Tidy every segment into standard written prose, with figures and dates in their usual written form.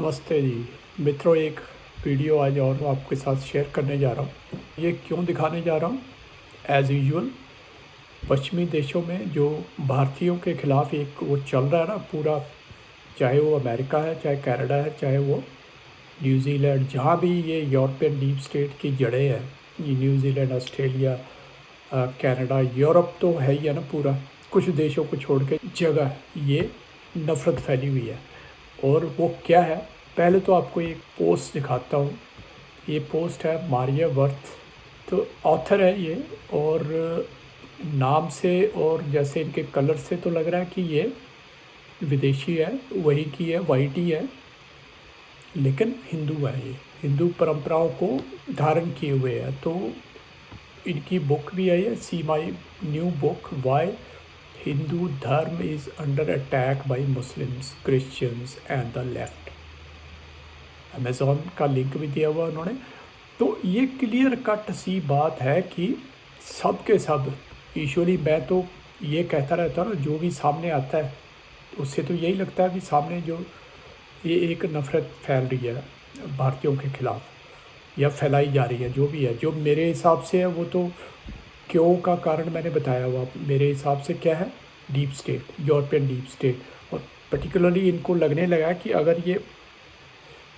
नमस्ते जी मित्रों, एक वीडियो आज और आपके साथ शेयर करने जा रहा हूँ। ये क्यों दिखाने जा रहा हूँ? एज़ यूजुअल पश्चिमी देशों में जो भारतीयों के ख़िलाफ़ एक वो चल रहा है ना पूरा, चाहे वो अमेरिका है, चाहे कनाडा है, चाहे वो न्यूजीलैंड, जहाँ भी ये यूरोपियन डीप स्टेट की जड़ें हैं, ये न्यूजीलैंड, ऑस्ट्रेलिया, कनाडा, यूरोप तो है ही है ना पूरा, कुछ देशों को छोड़ के जगह ये नफ़रत फैली हुई है। और वो क्या है, पहले तो आपको एक पोस्ट दिखाता हूँ। ये पोस्ट है मारिया वर्थ, तो ऑथर है ये, और नाम से और जैसे इनके कलर से तो लग रहा है कि ये विदेशी है, वहीं की है, वाइट ही है, लेकिन हिंदू है। ये हिंदू परंपराओं को धारण किए हुए है। तो इनकी बुक भी है ये, see my new book, why Hindu dharma is under attack by Muslims, Christians and the left. Amazon का लिंक भी दिया हुआ उन्होंने। तो ये क्लियर कट सी बात है कि सब के सब यूजुअली, मैं तो ये कहता रहता हूँ ना, जो भी सामने आता है उससे तो यही लगता है कि सामने जो ये एक नफ़रत फैल रही है भारतीयों के ख़िलाफ़ या फैलाई जा रही है, जो भी है, जो मेरे हिसाब से है वो तो क्यों का कारण मैंने बताया हुआ। मेरे हिसाब से क्या है, deep state, European deep state, और पर्टिकुलरली इनको लगने लगा कि अगर ये,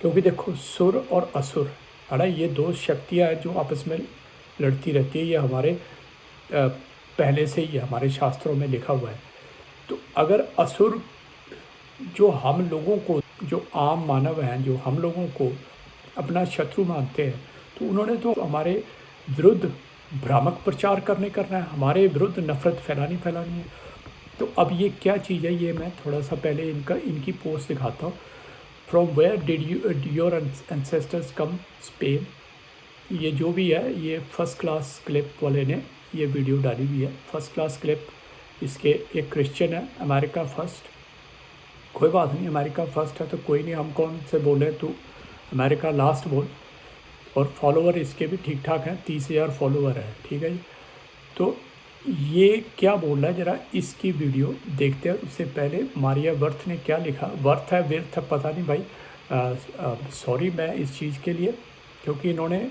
क्योंकि देखो सुर और असुर है ना, ये दो शक्तियाँ हैं जो आपस में लड़ती रहती है। ये हमारे पहले से ही हमारे शास्त्रों में लिखा हुआ है। तो अगर असुर जो हम लोगों को, जो आम मानव हैं, जो हम लोगों को अपना शत्रु मानते हैं, तो उन्होंने तो हमारे विरुद्ध भ्रामक प्रचार करना है, हमारे विरुद्ध नफ़रत फैलानी है। तो अब ये क्या चीज़ है, ये मैं थोड़ा सा पहले इनकी पोस्ट दिखाता हूँ। From where did your ancestors come, Spain. ये जो भी है, ये फर्स्ट क्लास क्लिप वाले ने ये वीडियो डाली हुई है, फर्स्ट क्लास क्लिप। इसके एक क्रिश्चियन है, अमेरिका फर्स्ट, कोई बात नहीं, अमेरिका फर्स्ट है तो कोई नहीं, हम कौन से बोले, तो अमेरिका लास्ट बोल। और फॉलोवर इसके भी ठीक ठाक हैं, 30,000 फॉलोवर है, ठीक है जी। तो ये क्या बोल रहा है, ज़रा इसकी वीडियो देखते हैं। उससे पहले मारिया वर्थ ने क्या लिखा, वर्थ है विर्थ है पता नहीं भाई, सॉरी मैं इस चीज़ के लिए, क्योंकि इन्होंने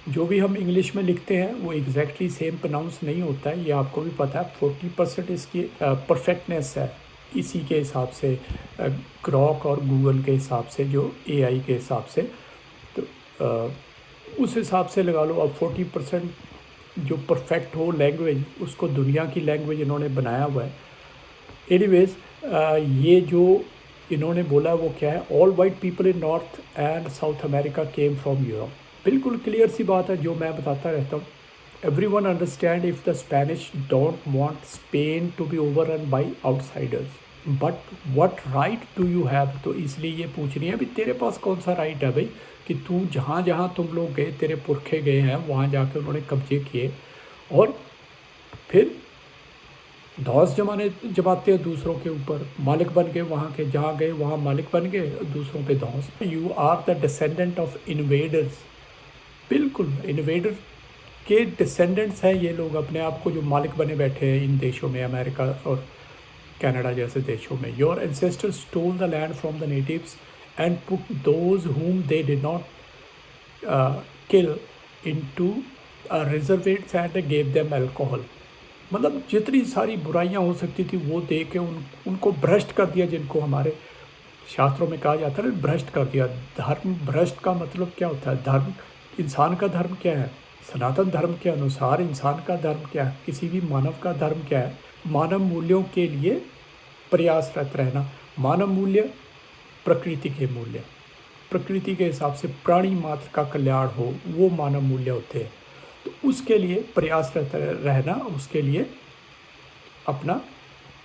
जो भी हम इंग्लिश में लिखते हैं वो एग्जैक्टली सेम प्रोनाउंस नहीं होता है, ये आपको भी पता है। 40% इसकी परफेक्टनेस है इसी के हिसाब से, ग्रॉक और गूगल के हिसाब से, जो एआई के हिसाब से, तो उस हिसाब से लगा लो। अब 40% जो परफेक्ट हो लैंग्वेज, उसको दुनिया की लैंग्वेज इन्होंने बनाया हुआ है। एनीवेज, ये जो इन्होंने बोला वो क्या है, all white people in North and South America came from Europe. बिल्कुल क्लियर सी बात है जो मैं बताता रहता हूँ। Everyone understand if the Spanish don't want Spain to be overrun by outsiders, but what right do you have. तो इसलिए ये पूछ रही है भी तेरे पास कौन सा राइट है भाई, कि तू जहाँ जहाँ तुम लोग गए, तेरे पुरखे गए हैं, वहाँ जाके उन्होंने कब्जे किए और फिर धौंस जमाते हैं दूसरों के ऊपर, मालिक बन गए, वहाँ के जहाँ गए वहाँ मालिक बन गए, दूसरों पे धौंस। You are the descendant of invaders. बिल्कुल इन्वेडर के डिसेंडेंट्स हैं ये लोग, अपने आप को जो मालिक बने बैठे हैं इन देशों में, अमेरिका और कनाडा जैसे देशों में। Your ancestors stole the land from the natives and put those whom they did not kill into reservates and gave them alcohol। मतलब जितनी सारी बुराइयां हो सकती थी वो दे के उनको भ्रष्ट कर दिया, जिनको हमारे शास्त्रों में कहा जाता है ना, भ्रष्ट कर दिया। धर्म भ्रष्ट का मतलब क्या होता है? धर्म, इंसान का धर्म क्या है? सनातन धर्म के अनुसार इंसान का धर्म क्या है? किसी भी मानव का धर्म क्या है? मानव मूल्यों के लिए प्रयासरत रहना। मानव मूल्य प्रकृति के मूल्य, प्रकृति के हिसाब से प्राणी मात्र का कल्याण हो, वो मानव मूल्य होते हैं। तो उसके लिए प्रयासरत रहना, उसके लिए अपना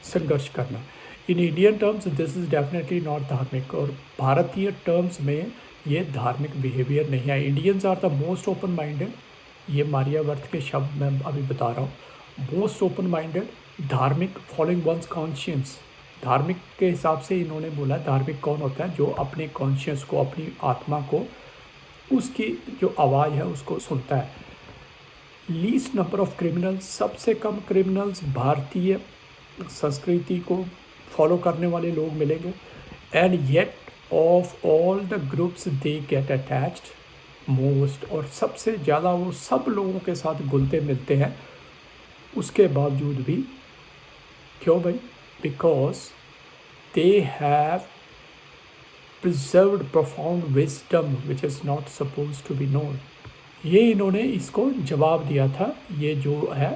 संघर्ष करना। In Indian terms this is definitely not धार्मिक, और भारतीय टर्म्स में ये धार्मिक बिहेवियर नहीं है। Indians are the most open minded, ये मारिया वर्थ के शब्द मैं अभी बता रहा हूँ। मोस्ट ओपन माइंडेड, धार्मिक, फॉलोइंग वंस कॉन्शियंस। धार्मिक के हिसाब से इन्होंने बोला धार्मिक कौन होता है, जो अपने कॉन्शियस को, अपनी आत्मा को, उसकी जो आवाज़ है उसको सुनता है। लीस्ट नंबर ऑफ क्रिमिनल्स, सबसे कम क्रिमिनल्स भारतीय संस्कृति को फॉलो करने वाले लोग मिलेंगे। And yet of all the groups they get attached most, और सबसे ज़्यादा वो सब लोगों के साथ घुलते मिलते हैं उसके बावजूद भी। क्यों भाई? Because they have preserved profound wisdom which is not suppose to be known. ये इन्होंने इसको जवाब दिया था, ये जो है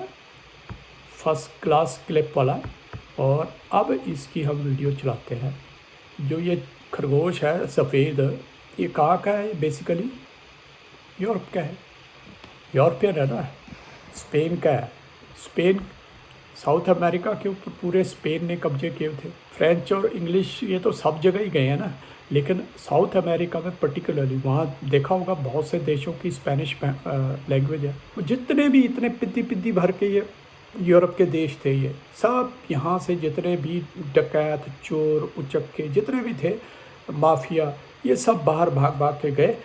फर्स्ट क्लास क्लिप वाला। और अब इसकी हम वीडियो चलाते हैं। जो ये खरगोश है सफ़ेद, ये कहाँ का है? बेसिकली यूरोप का है, यूरोपियन है ना, स्पेन का है। स्पेन, साउथ अमेरिका के ऊपर पूरे स्पेन ने कब्जे किए थे। फ्रेंच और इंग्लिश ये तो सब जगह ही गए हैं ना, लेकिन साउथ अमेरिका में पर्टिकुलरली वहाँ देखा होगा बहुत से देशों की स्पेनिश लैंग्वेज है। जितने भी इतने पिद्दी पिद्दी भर के ये यूरोप के देश थे, ये सब यहाँ से जितने भी डकैत, चोर, उचक्के जितने भी थे, माफिया, ये सब बाहर भाग भाग के गए।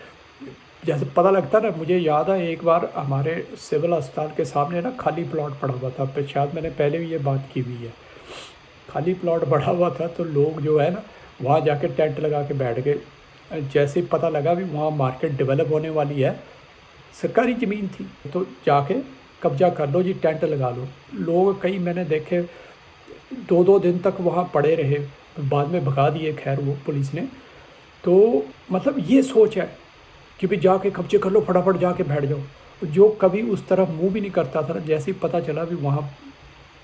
जैसे पता लगता ना, मुझे याद है एक बार हमारे सिविल अस्पताल के सामने ना खाली प्लॉट पड़ा हुआ था, पर शायद मैंने पहले भी ये बात की हुई है। खाली प्लॉट पड़ा हुआ था तो लोग जो है ना वहाँ जाके टेंट लगा के बैठ गए। जैसे ही पता लगा भी वहाँ मार्केट डेवलप होने वाली है, सरकारी ज़मीन थी, तो जाके कब्जा कर लो जी, टेंट लगा लो। लोग कई मैंने देखे 2-2 दिन तक वहाँ पड़े रहे, बाद में भगा दिए खैर वो पुलिस ने। तो मतलब ये सोच है कि भाई जाके कब्जे कर लो, फटाफट जाके बैठ जाओ। जो कभी उस तरफ मुंह भी नहीं करता था, जैसे ही पता चला भी वहाँ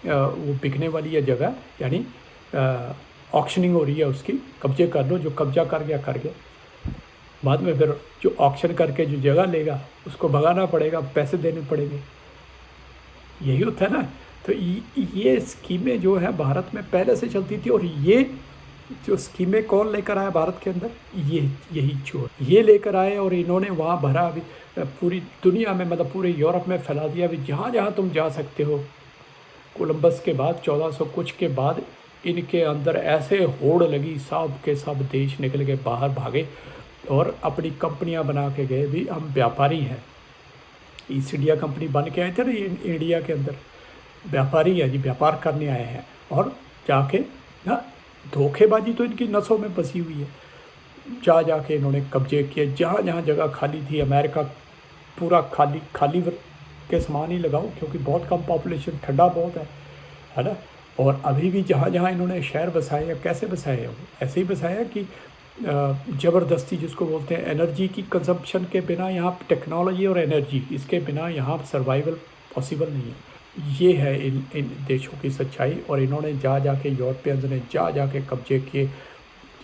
वो बिकने वाली है जगह, यानी ऑक्शनिंग हो रही है उसकी, कब्जे कर लो, जो कब्जा कर गया। बाद में फिर जो ऑक्शन करके जो जगह लेगा उसको भगाना पड़ेगा, पैसे देने पड़ेंगे, यही होता है ना। तो ये स्कीमें जो है भारत में पहले से चलती थी। और ये जो स्कीमें कौन लेकर आया भारत के अंदर? यही चोर ये लेकर आए, और इन्होंने वहाँ भरा अभी पूरी दुनिया में, मतलब पूरे यूरोप में फैला दिया। अभी जहाँ जहाँ तुम जा सकते हो, कोलंबस के बाद 1400 कुछ के बाद इनके अंदर ऐसे होड़ लगी, सब के सब देश निकल के बाहर भागे और अपनी कंपनियां बना के गए। भी हम व्यापारी हैं, ईस्ट इंडिया कंपनी बन के आए थे ना इंडिया के अंदर, व्यापारी है जी, व्यापार करने आए हैं। और जाके ना धोखेबाजी तो इनकी नसों में बसी हुई है। जाके इन्होंने कब्जे किए जहाँ जहाँ जगह खाली थी। अमेरिका पूरा खाली के समान ही लगाओ, क्योंकि बहुत कम पॉपुलेशन, ठंडा बहुत है ना। और अभी भी जहाँ जहाँ इन्होंने शहर बसाए या कैसे बसाए हैं, ऐसे ही बसाया कि ज़बरदस्ती, जिसको बोलते हैं एनर्जी की कंजम्पशन के बिना, यहाँ टेक्नोलॉजी और एनर्जी, इसके बिना यहाँ सर्वाइवल पॉसिबल नहीं है। ये है इन देशों की सच्चाई। और इन्होंने जाके यूरोपियंस ने जाके कब्जे किए।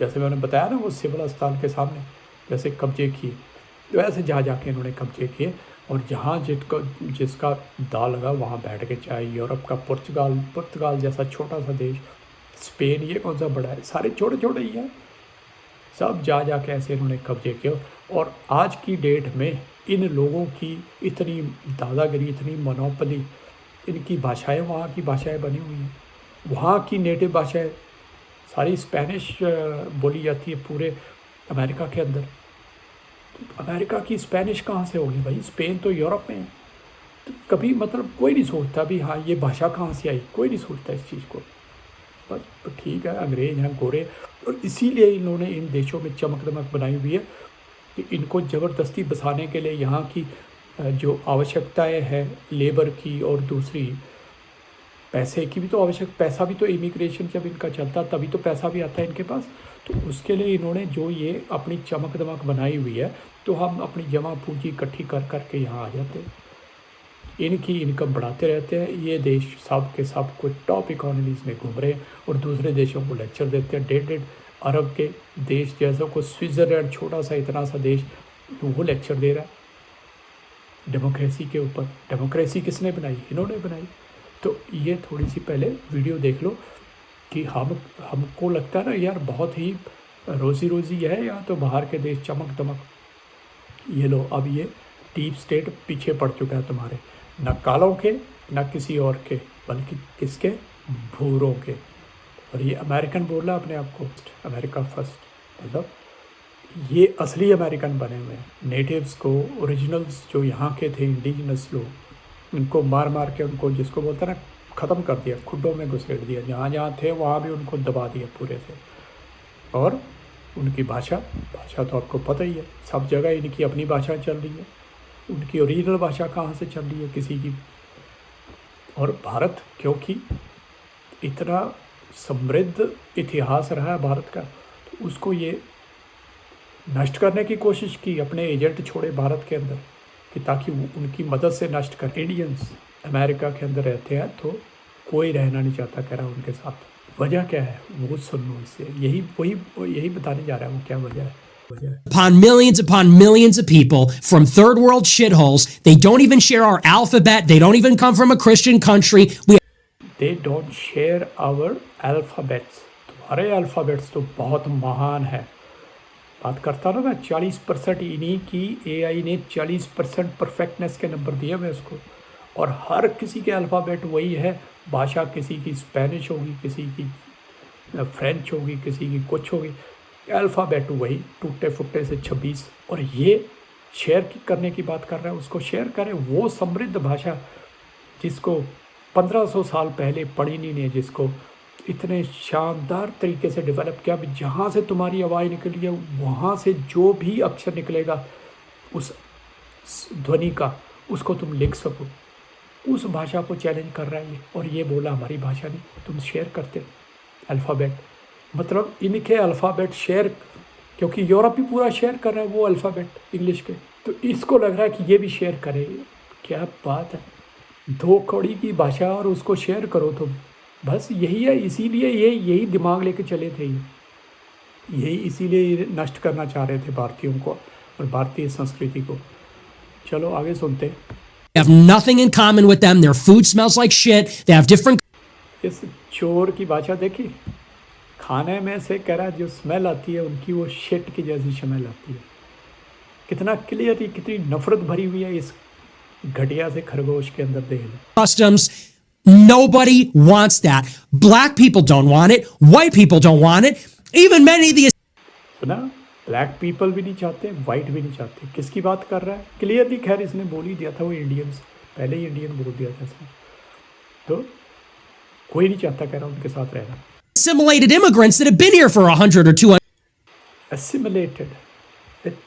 जैसे मैंने बताया ना वो सिविल अस्पताल के सामने जैसे कब्जे किए, वैसे जाके इन्होंने कब्जे किए। और जहाँ जिसका दाव लगा वहाँ बैठ के, चाहे यूरोप का पुर्तगाल जैसा छोटा सा देश, स्पेन, ये कौन सा बड़ा है, सारे छोटे छोटे ही हैं, सब जाके ऐसे इन्होंने कब्जे किए। और आज की डेट में इन लोगों की इतनी दादागिरी, इतनी मोनोपोली, इनकी भाषाएं वहाँ की भाषाएं बनी हुई हैं, वहाँ की नेटिव भाषाएं सारी स्पेनिश बोली जाती है पूरे अमेरिका के अंदर। तो अमेरिका की स्पेनिश कहाँ से होगी भाई? स्पेन तो यूरोप में है। तो कभी मतलब कोई नहीं सोचता भी हाँ ये भाषा कहाँ से आई, कोई नहीं सोचता इस चीज़ को। बस तो ठीक है, अंग्रेज हैं, गोरे, और इसीलिए इन्होंने इन देशों में चमक दमक बनाई हुई है कि इनको ज़बरदस्ती बसाने के लिए यहाँ की जो आवश्यकताएं हैं लेबर की, और दूसरी पैसे की भी तो पैसा भी तो इमिग्रेशन जब इनका चलता तभी तो पैसा भी आता है इनके पास। तो उसके लिए इन्होंने जो ये अपनी चमक दमक बनाई हुई है, तो हम अपनी जमा पूंजी इकट्ठी कर के यहाँ आ जाते हैं, इनकी इनकम बढ़ाते रहते हैं। ये देश सब के सब कुछ टॉप इकोनॉमीज़ में घूम रहे हैं और दूसरे देशों को लेक्चर देते हैं। 1.5 अरब के देश जैसों को, स्विट्ज़रलैंड छोटा सा इतना सा देश, वो लेक्चर दे रहा है डेमोक्रेसी के ऊपर। डेमोक्रेसी किसने बनाई? इन्होंने बनाई। तो ये थोड़ी सी पहले वीडियो देख लो कि हमको लगता है ना यार बहुत ही रोज़ी है यहाँ तो बाहर के देश चमक दमक। ये लो, अब ये डीप स्टेट पीछे पड़ चुका है तुम्हारे, न कालों के न किसी और के, बल्कि किसके? भूरों के। और ये अमेरिकन बोल रहा है अपने आप को, अमेरिका फर्स्ट, मतलब ये असली अमेरिकन बने हुए हैं। नेटिव्स को, ओरिजिनल्स जो यहाँ के थे, इंडिजिनस लोग, उनको मार के, उनको जिसको बोलते हैं ना ख़त्म कर दिया, खुड्डों में घुसेड़ दिया, जहाँ जहाँ थे वहाँ भी उनको दबा दिया पूरे से। और उनकी भाषा भाषा तो आपको पता ही है, सब जगह इनकी अपनी भाषा चल रही है। उनकी ओरिजिनल भाषा कहाँ से चल रही है किसी की। और भारत क्योंकि इतना समृद्ध इतिहास रहा है भारत का, तो उसको ये नष्ट करने की कोशिश की, अपने एजेंट छोड़े भारत के अंदर कि ताकि वो उनकी मदद से नष्ट कर। इंडियंस अमेरिका के अंदर रहते हैं तो कोई रहना नहीं चाहता कह रहा उनके साथ। वजह क्या है वो सुन लो इससे, यही बताने जा रहा है वो क्या वजह है। Upon millions of people from third world shitholes. They don't even share our alphabet. They don't even come from a Christian country. They don't share our alphabets. तुम्हारे अल्फ़ाबेट्स तो बहुत महान है। बात करता ना मैं 40% इन्हीं की AI ने 40% परफेक्टनेस के नंबर दिए मैं उसको। और हर किसी के अल्फ़ाबेट वही है। भाषा किसी की स्पेनिश होगी, किसी की फ्रेंच होगी, किसी की कुछ होगी, अल्फ़ाबेट वही टूटे फुटे से 26। और ये शेयर करने की बात कर रहा है, उसको शेयर करें। वो समृद्ध भाषा जिसको 1500 साल पहले पढ़ी ने, जिसको इतने शानदार तरीके से डेवलप किया। जहाँ से तुम्हारी आवाज़ निकली है वहाँ से जो भी अक्षर निकलेगा उस ध्वनि का, उसको तुम लिख सको। उस भाषा को चैलेंज कर रहा है ये। और ये बोला हमारी भाषा नहीं, तुम शेयर करते अल्फ़ाबेट। मतलब इनके अल्फ़ाबेट शेयर, क्योंकि यूरोप भी पूरा शेयर कर रहा है वो अल्फ़ाबेट इंग्लिश के, तो इसको लग रहा है कि ये भी शेयर करे। क्या बात है, दो कौड़ी की भाषा और उसको शेयर करो तुम। बस यही है, इसीलिए यही दिमाग लेके चले थे यही इसीलिए नष्ट करना चाह रहे थे भारतीयों को और भारतीय संस्कृति को। चलो आगे सुनते हैं। They have nothing in common with them. Their food smells like shit. They have different. इस चोर की भाषा देखी, खाने में से कह रहा है जो स्मेल आती है उनकी वो शिट की जैसी स्मेल आती है। कितना क्लियर, कितनी नफरत भरी हुई है इस घटिया से खरगोश के अंदर। देख लो Customs. Nobody wants that. Black people don't want it. White people don't want it. Even many of the. सुना, ब्लैक पीपल भी नहीं चाहते, वाइट भी नहीं चाहते। किसकी बात कर रहा है क्लियरली? खैर इसने बोल ही दिया था, वो इंडियंस, पहले ही इंडियन बोल दिया था इसने। तो कोई नहीं चाहता कह रहा उनके साथ रहना। Assimilated immigrants that have been here for 100 or 200. Assimilated,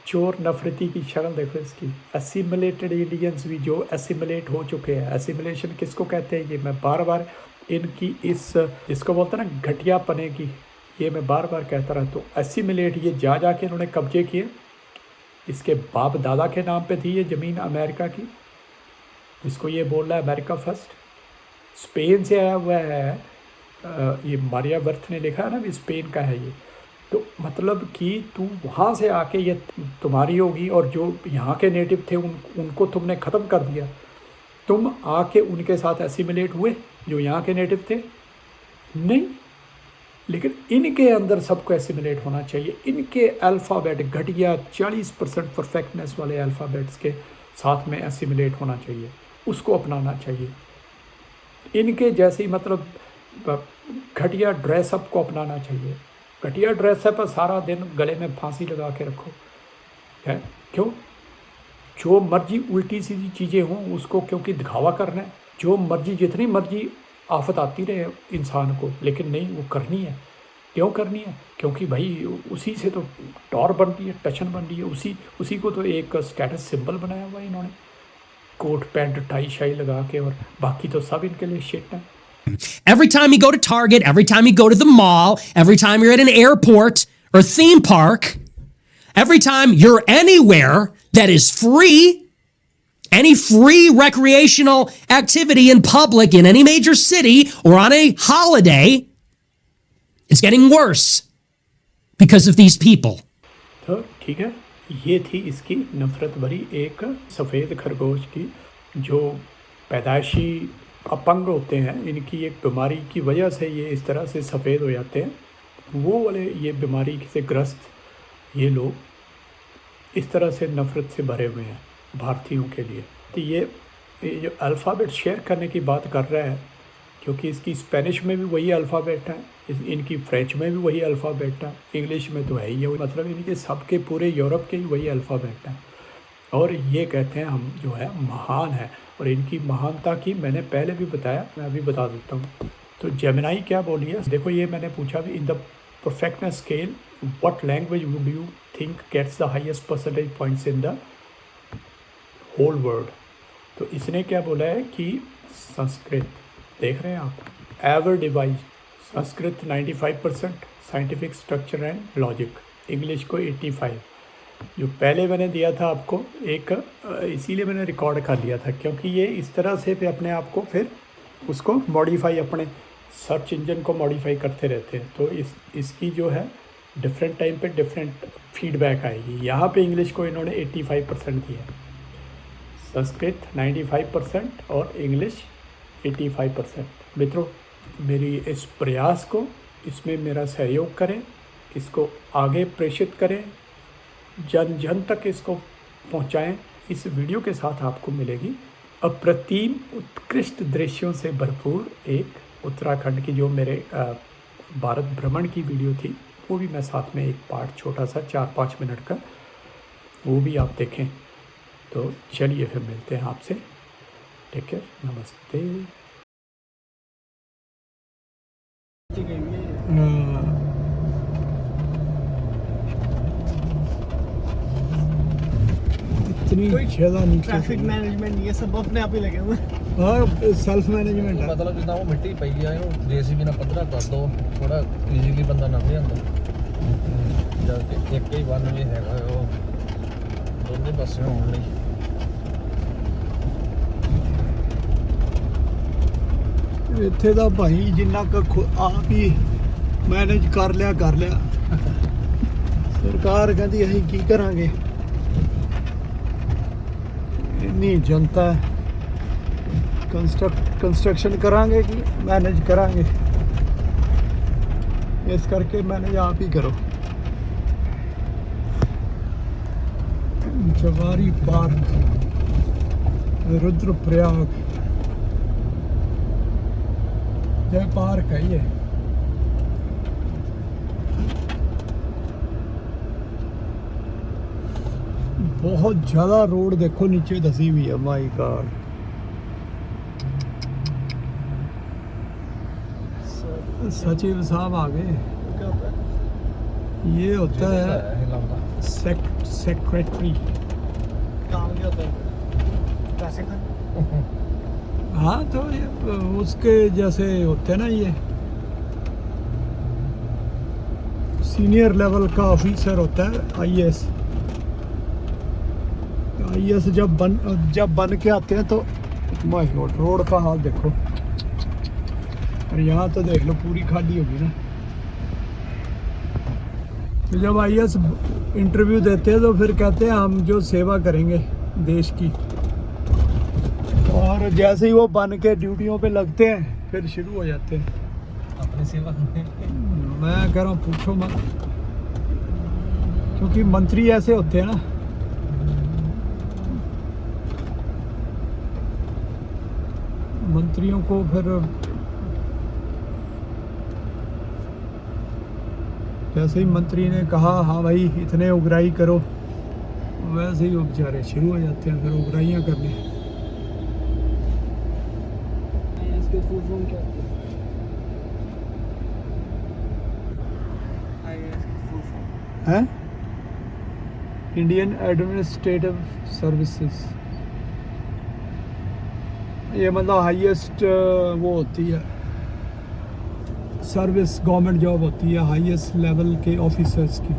चोर नफरती की शक्ल देखो इसकी। एसिमिलेटेड इंडियंस भी जो एसिमिलेट हो चुके हैं। एसिमिलेशन किसको कहते हैं? ये मैं बार बार इनकी इस जिसको बोलते हैं ना घटिया पने की, ये मैं बार बार कहता रहा। तो एसिमिलेट ये जा के इन्होंने कब्जे किए। इसके बाप दादा के नाम पे थी ये ज़मीन अमेरिका की, जिसको ये बोल रहा है अमेरिका फर्स्ट। स्पेन से आया हुआ है, ये मारिया बर्थ ने लिखा है ना भी स्पेन का है ये। तो मतलब कि तू वहाँ से आके ये तुम्हारी होगी, और जो यहाँ के नेटिव थे उनको तुमने ख़त्म कर दिया। तुम आके उनके साथ एसिमिलेट हुए जो यहाँ के नेटिव थे? नहीं, लेकिन इनके अंदर सबको एसिमिलेट होना चाहिए। इनके अल्फ़ाबेट घटिया 40% परफेक्टनेस वाले अल्फ़ाबेट्स के साथ में एसिमिलेट होना चाहिए, उसको अपनाना चाहिए। इनके जैसे ही मतलब घटिया ड्रेसअप को अपनाना चाहिए। घटिया ड्रेसअप पर सारा दिन गले में फांसी लगा के रखो है। क्यों? जो मर्जी उल्टी सीधी चीज़ें हों उसको क्योंकि दिखावा करना है। जो मर्जी जितनी मर्जी आफत आती रहे इंसान को, लेकिन नहीं, वो करनी है। क्यों करनी है? क्योंकि भाई उसी से तो टॉर बन रही है, टशन बन रही है। उसी को तो एक स्टेटस सिंबल बनाया हुआ है इन्होंने, कोट पैंट टाई शाई लगा के, और बाकी तो सब इनके लिए शिट है। Every time you go to Target, every time you go to the mall, every time you're at an airport or theme park, every time you're anywhere that is free, any free recreational activity in public in any major city or on a holiday, it's getting worse because of these people. तो ठीक है, ये थी इसकी नफरत भरी एक सफ़ेद खरगोश की, जो पैदाइशी अपंग होते हैं। इनकी एक बीमारी की वजह से ये इस तरह से सफ़ेद हो जाते हैं। वो वाले ये बीमारी से ग्रस्त ये लोग इस तरह से नफ़रत से भरे हुए हैं भारतीयों के लिए। तो ये जो अल्फ़ाबेट शेयर करने की बात कर रहा है, क्योंकि इसकी स्पेनिश में भी वही अल्फ़ाबेट है, इनकी फ्रेंच में भी वही अल्फ़ाबेट है, इंग्लिश में तो है ही है। मतलब इनके सबके पूरे यूरोप के ही वही अल्फ़ाबेट है। और ये कहते हैं हम जो है महान है। और इनकी महानता की मैंने पहले भी बताया, मैं अभी बता देता हूँ। तो जेमिनाई क्या बोली है देखो, ये मैंने पूछा भी in the perfectness scale, what language would you think gets the highest percentage points in the whole world? तो इसने क्या बोला है कि संस्कृत, देख रहे हैं आप, ever devised Sanskrit 95%, scientific structure and logic, English को 85। जो पहले मैंने दिया था आपको एक, इसीलिए मैंने रिकॉर्ड कर लिया था क्योंकि ये इस तरह से फिर अपने आप को फिर उसको मॉडिफाई, अपने सर्च इंजन को मॉडिफाई करते रहते हैं। तो इसकी जो है डिफरेंट टाइम पे डिफरेंट फीडबैक आएगी। यहाँ पे इंग्लिश को इन्होंने 85% दिया, संस्कृत 95% और इंग्लिश 85%। मित्रों, मेरी इस प्रयास को, इसमें मेरा सहयोग करें, इसको आगे प्रेषित करें, जन जन तक इसको पहुंचाएं। इस वीडियो के साथ आपको मिलेगी अप्रतिम उत्कृष्ट दृश्यों से भरपूर एक उत्तराखंड की जो मेरे भारत भ्रमण की वीडियो थी, वो भी मैं साथ में एक पार्ट छोटा सा 4-5 मिनट का, वो भी आप देखें। तो चलिए फिर मिलते हैं आपसे। टेक केयर, नमस्ते। इतनी ज़्यादा नीचे ट्रैफिक मैनेजमेंट ये सब अपने आप ही लगे हुए हैं। हाँ, सेल्फ मैनेजमेंट है। मतलब जिदा वो मिट्टी पई है, ਇਹਨੂੰ ਜੇਸੀਬੀ ਨਾਲ ਪੱਧਰਾ ਕਰ ਦੋ, ਥੋੜਾ ਈਜ਼ੀਲੀ ਬੰਦਾ ਲੰਘ ਜਾਂਦਾ। ਜਦ ਕਿ ਇੱਕ ਹੀ ਵਨ ਵੇ ਹੈਗਾ ਉਹ ਦੋਨੇ ਪਾਸੇ ਹੋਣ ਲਈ। ਇੱਥੇ ਦਾ ਭਾਈ ਜਿੰਨਾ ਕੁ ਆਪ ਹੀ ਮੈਨੇਜ ਕਰ ਲਿਆ ਸਰਕਾਰ ਕਹਿੰਦੀ ਅਸੀਂ ਕੀ ਕਰਾਂਗੇ, ਇੰਨੀ ਜਨਤਾ ਕੰਸਟਰਕਸ਼ਨ ਕਰਾਂਗੇ ਕਿ ਮੈਨੇਜ ਕਰਾਂਗੇ, ਇਸ ਕਰਕੇ ਮੈਨੇਜ ਆਪ ਹੀ ਕਰੋ। जवारी पार्क, रुद्रप्रयाग, यह पार्क है। ये बहुत ज़्यादा रोड देखो नीचे धसी हुई है। माय गॉड, सचिव साहब आ गए। ये होता है सेक्रेटरी। काम क्या होता है? पैसे खाने। हाँ, तो ये उसके जैसे होते हैं ना, ये सीनियर लेवल का ऑफिसर होता है आईएएस। आईएएस जब बन के आते हैं तो माय गॉड, रोड का हाल देखो। और यहाँ तो देख लो पूरी खाली होगी ना। तो जब आईएएस इंटरव्यू देते हैं तो फिर कहते हैं हम जो सेवा करेंगे देश की, और जैसे ही वो बन के ड्यूटियों पे लगते हैं फिर शुरू हो जाते हैं अपनी सेवा। मैं कह रहा हूँ पूछो मत, क्योंकि मंत्री ऐसे होते हैं ना, मंत्रियों को फिर जैसे ही मंत्री ने कहा हाँ भाई इतने उगराई करो, वैसे ही वो बेचारे शुरू हो जाते हैं फिर उगराइयाँ करने। इसके फुल फॉर्म क्या है? हैं? Indian administrative services. ये मतलब हाईएस्ट वो होती है सर्विस, गवर्नमेंट जॉब होती है हाईएस्ट लेवल के ऑफिसर्स की।